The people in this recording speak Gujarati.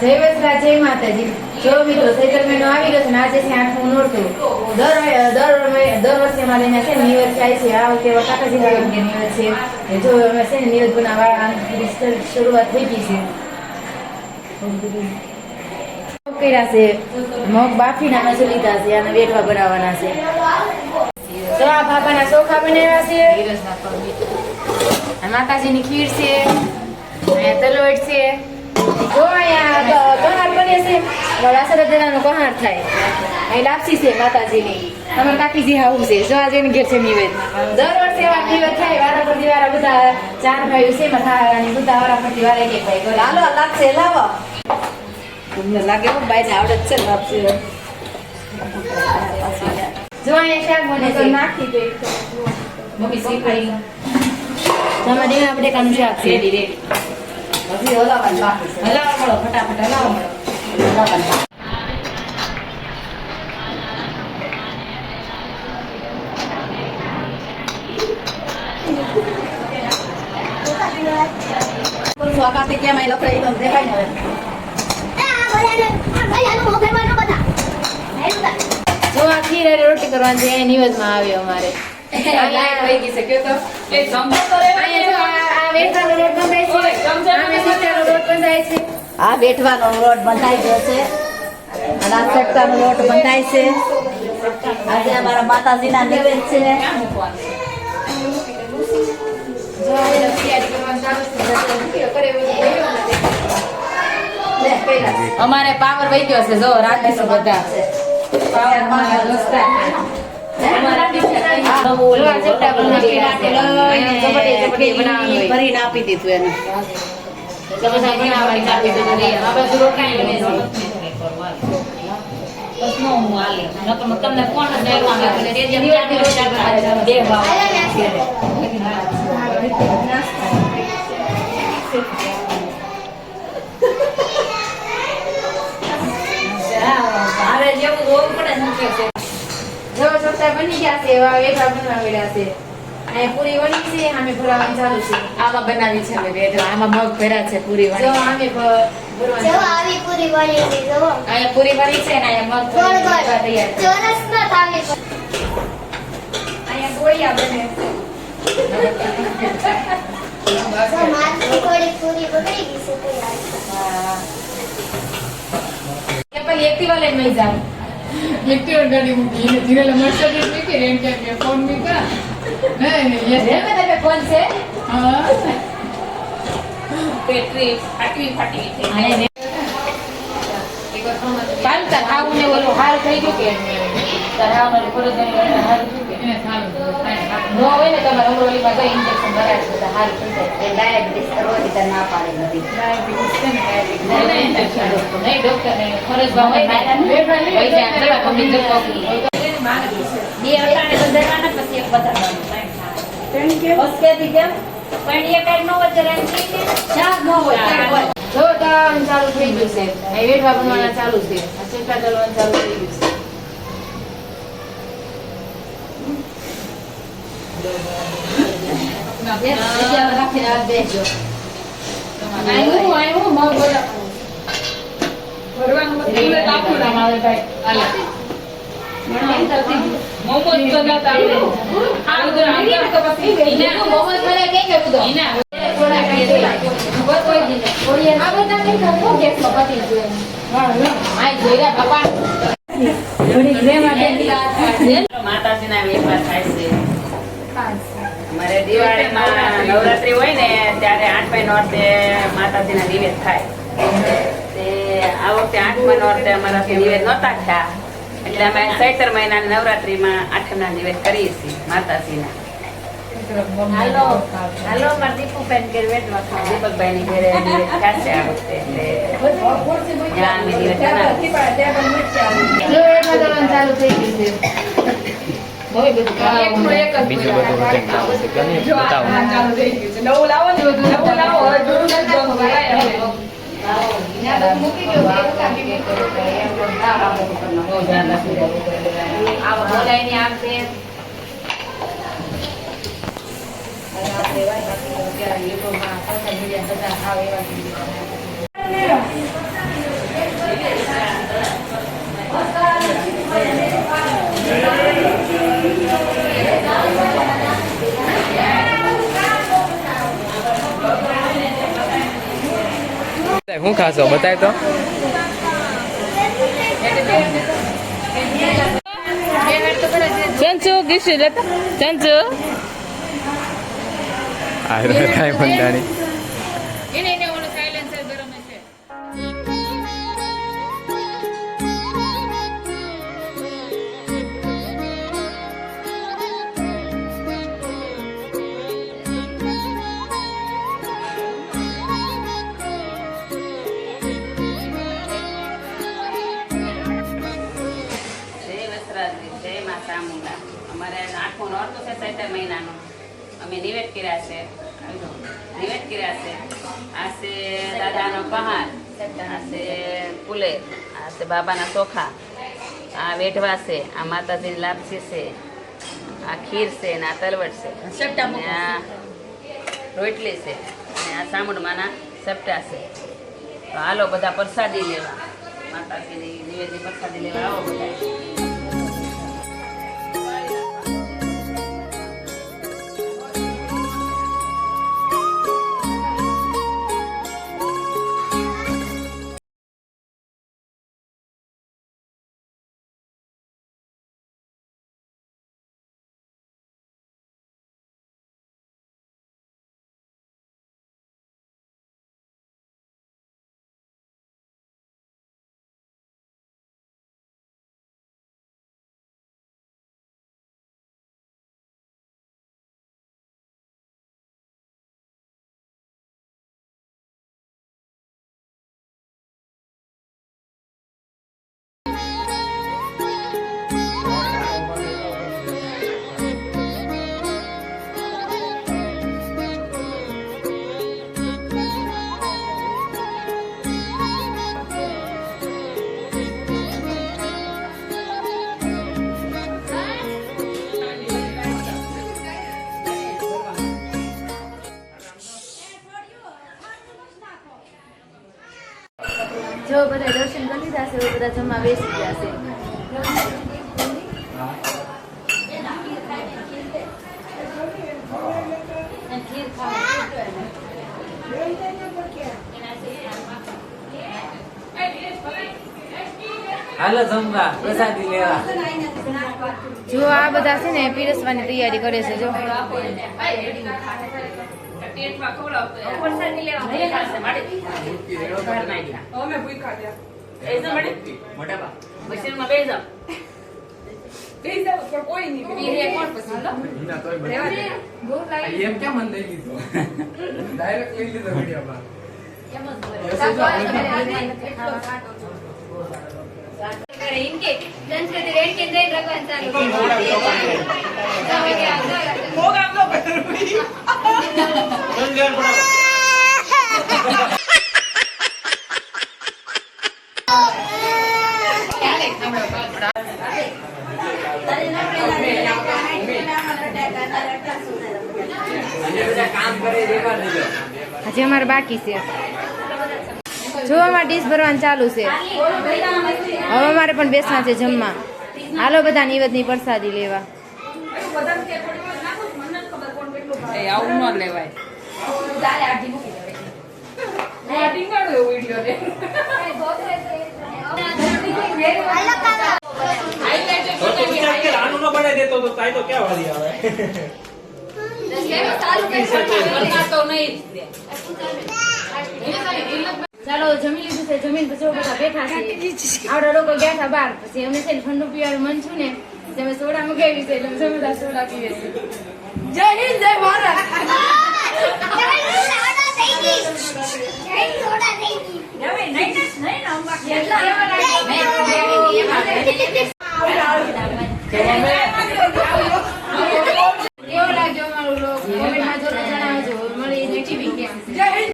જય વસરા જય માતાજી. જો મિત્રો સૈતર મહિનો આવી ગયો છે ને આજે છે 8મું નોરતું. દર વર્ષે અમારે અહીંયા છે નિવેદ થાય છે. આ વખતે કાકાજી નિવેદ છે. જો અમે છે ને નિવેદ બનાવવા શરૂઆત થઈ ગઈ છે. કર્યા છે મગ બાફીને અમે લીધા છે અને વેઠવા બનાવવાના છે. તો આ બાપાના ચોખા બનાવ્યા છે. માતાજીની ખીર છે, તલવટ છે. જો અહીંયા કહાર બને છે, રાસરદાનો કહાર થાય. અહીં લાપસી છે માતાજીની. અમારા કાકીજી હાવું છે. જો આજે ઘેર છે નિવેદ. દર વર્ષે એવા નિવેદ થાય. વારા પરથી વારા બધા 4 ભાઈઓ છે મથારાની બધા વારા પરથી વારા એક ભાઈ બોલે હાલો લાપસી લાવો. તમને લાગે હો બાઈને આવડત છે લાપસી. જો અહીંયા શાક બને છે. નાખી દે મમ્મી શીખવાડી. તમારે આપણે કામ શાક છે રેડી. હજી હલાવવાનું બાકી છે. હલાવો મળો ફટાફટ હલાવો મળો. કેમ અહીં લખડાઈ તો દેખાય ને જો આ ખીર અને રોટી કરવાની છે. અહીં નિવેદમાં આવ્યો અમારે આ બેઠવાનો લોટ બંધાઈ ગયો છે અને આ ચટકાનો લોટ બંધાય છે. આજે અમારા માતાજીના નિવેદ છે. અમારે પાવર વહી ગયો છે. જો રાખીશું બધા ભરીને આપી દીધું એને. તમને કોણ જેવું જોવું પડે જો ચોકતા બની ગયા છે. એવા વેઠવા બનવા મળ્યા છે. અહીંયા પૂરી વળી છે. આમે ભરવાની ચાલુ છે. આમાં બનાવી છે અમે વેઠવા. આમાં મગ ભર્યા છે પૂરી વળી. જો આમે ભરવાની જો આવી પૂરી વળી છે. જો અહીંયા પૂરી વળી છે ને અહીંયા મગ ભરવા તૈયાર છે. ચોરસ ન થાવી અહીંયા ગોળિયા બને છે. તો મારી થોડી પૂરી બગડી ગઈ છે તૈયાર. હા કે પછી એક્ટિવા લઈને મઈ જાવ. एक्टिवा गाड़ी मुकी ने धीरे मर्सिडीज में के रेंट के फोन में का नहीं ये रे में पे फोन से हां बैटरी फाटी थी અને પાન તરાવને ઓલો હાર થઈ ગયો કે તરાવનો પૂરો દઈને હાર થઈ ગયો એને સારું નો હોય ને તમારે ઓલીમાં તો ઇન્જેક્શન ભરાય છે તો હાર થઈ જાય. એ ડાયાબિટીસ કરવાની તો ના પાડે નથી. ડાયાબિટીસ છે ને ડાયાબિટીસ નહીં ડોક્ટર ને ફરજમાં હોય પૈસા ચડા કમી જતો બે અટાણે બંધારવાના પછી એક બધાવાનું ટાઈમ કે ઓસ્કેથી કેમ પણ એ કાઈ નો વચરાન છે કે ચાર નો હોય જો તાન ચાલુ થઈ ગયું છે. એ વેઠવા બનવાના ચાલુ છે. આ ચેટા ચાલવાનું ચાલુ થઈ ગયું છે. રાખીને આ બેસજો. આયું મગ બોલા ભરવાનું મત એટલે લાખું ના આવે ભાઈ આલે મોમોસ બનાતા આવડે આ ઉધર આંગા તો પછી ઇના મોમોસ મને કે બધો ઇના થોડા કાઈ ખબર કોઈ દી થોડી આ બધા કે તો ગેસમાં પતી જોઈએ. હા આ જોઈરા બાપા થોડી ગ્રે માટે માતાજીના વેપાર થાય છે. મારે દિવાળીમાં નવરાત્રી હોય ને ત્યારે 8મા નોરતે માતાજીના નિવેદ થાય. તે આ વખતે 8મા નોરતે અમારાથી નિવેદ નહોતા થયા એટલે અમે ચૈત્ર મહિનાની નવરાત્રીમાં 8મના નિવેદ કરીએ છીએ માતાજીના. હાલો હાલો માર દીપુબેન કે વેટવા દીપકભાઈની ઘરે નિવેદ થશે આ વખતે એટલે ત્યાં અમે નિવેદ બનાવીએ. જો એમાં દોડવાનું ચાલુ થઈ ગયું છે. બીજું બધું જો આ ચાલુ થઈ ગયું છે. નવું લાવો ને બધું નવું લાવો હવે જોરું નથી જોવું ભરાય હવે ના બધું મૂકી ગયો કે કાપી ગયો એમ ના આપો કરનો બહુ ધ્યાન રાખવું પડે. આ બોલાઈને આપશે આપણે વાય બાકી અત્યારે યુટ્યુબમાં સોશિયલ મીડિયા બધા આવ એવા શું ખાશો બતાય તો. ચંચુ ગીસી લેતા ચંચુ આ કાંઈ મંડાણી. એને ઓલો સાયલેન્સર ગરમ છે. જય વસ્ત્રાદ્રી જય મા ચામુંડા. અમારે 8મો નોરતો છે ચૈત્ર મહિનાનો. અમે નિવેદ કર્યા છે. નિવેદ કર્યા છે. આ છે દાદાનો પહાર, આ છે કુલેર, આ છે બાબાના ચોખા, આ વેઢવા છે, આ માતાજીની લાપસી છે, આ ખીર છે ને આ તલવટ છે, અને આ રોટલી છે, અને આ સામુંડમાના સપટા છે. તો હાલો બધા પ્રસાદી લેવા, માતાજીની નિવેદની પ્રસાદી લેવા આવો બધા. જો બધા દર્શન કરી લીધા છે હવે બધા જમવા બેસી ગયા છે. ખીર હાલો જમવા પ્રસાદી લેવા. જો આ બધા છે ને પીરસવાની તૈયારી કરે છે. જો એમ કેમ મને લઈ લીધો ડાયરેક્ટ લઈ લીધો વિડીયોમાં. હજી અમારે બાકી છે. જો અમારે ડીશ ભરવાનું ચાલુ છે. હવે અમારે પણ બેસવા છે જમવા. હાલો બધા નિવેદની પ્રસાદી લેવા. આવું ન લેવાય. ચાલો જમી લીધું છે. જમીન પછી બધા બેઠા છે. આવડા લોકો ગયા હતા બહાર. પછી અમે છે ને ઠંડુ પીવાનું મન છું ને અમે સોડા મગાવી છે એટલે અમે બધા સોડા પીએ છીએ. જય હિન્દ જય ભારત. નહીં